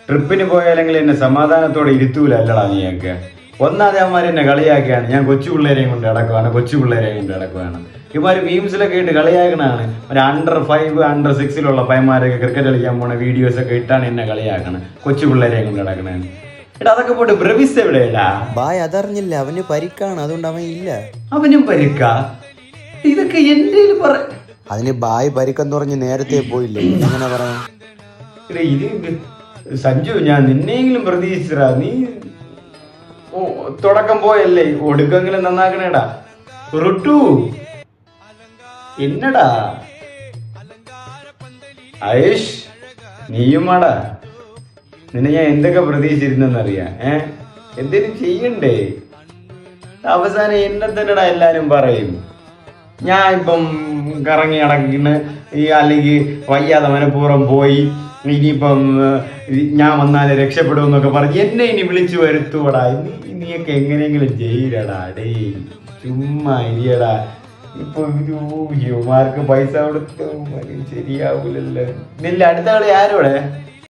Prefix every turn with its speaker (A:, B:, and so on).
A: ട്രിപ്പിന് പോയാലെങ്കിൽ എന്നെ സമാധാനത്തോടെ ഇരുത്തൂല അല്ലടാ നീയൊക്കെ. ഒന്നാതെ അവന്മാർ എന്നെ കളിയാക്കിയാണ്. ഞാൻ കൊച്ചു പിള്ളേരെയും കൊണ്ട് നടക്കുവാണ്. ഇവന്മാർ മീംസിലൊക്കെ ഇട്ട് കളിയാക്കണാണ്. ഒരു under 5 under 6 പയ്യന്മാരൊക്കെ ക്രിക്കറ്റ് കളിക്കാൻ പോണ വീഡിയോസ് ഒക്കെ ഇട്ടാണ് എന്നെ കളിയാക്കണം. കൊച്ചു പിള്ളേരെയും കൊണ്ട് നടക്കണേ. എടാ അതൊക്കെ പോട്ട് ബ്രവിസ് എവിടെയാടാ?
B: ബായ് അതറിഞ്ഞില്ല, അവന് പരിക്കാണ്, അതുകൊണ്ട് അവൻ ഇല്ല.
A: അവനും പരിക്കാ? ഇതൊക്കെ എന്റെ
B: അതിന് ബായ് പരിക്കെന്ന് പറഞ്ഞ് നേരത്തെ പോയില്ലേ, അങ്ങനെ പറയാം.
A: ഇത് സഞ്ജു, ഞാൻ നിന്നെയെങ്കിലും പ്രതീക്ഷിച്ചടാ. നീ തുടക്കം പോയല്ലേ, ഒടുക്കെങ്കിലും നന്നാക്കണേടാ. റുട്ടു എന്നടാ? ആയുഷ് നീയുമാടാ. നിന്നെ ഞാൻ എന്തൊക്കെ പ്രതീക്ഷിച്ചിരുന്നെന്നറിയാം. എന്തേലും ചെയ്യണ്ടേ? അവസാനം എന്നെ തന്നെടാ എല്ലാരും പറയും. ഞാൻ ഇപ്പം കറങ്ങി നടക്കുന്ന അല്ലെങ്കിൽ വയ്യാതെ മനഃപൂർവ്വം പോയി, ഇനിയിപ്പം ഞാൻ വന്നാലേ രക്ഷപ്പെടുമെന്നൊക്കെ പറഞ്ഞ് എന്നെ ഇനി വിളിച്ചു വരുത്തൂടാ. നീയൊക്കെ എങ്ങനെയെങ്കിലും ചെയ്യടാ. ഡേ ചുമ്മാ ഇരിയടാ. ഇപ്പൊ യുമാർക്ക് പൈസ കൊടുത്ത് ശരിയാവൂലല്ലോ. നില്ല അടുത്ത കളി ആരോടെ?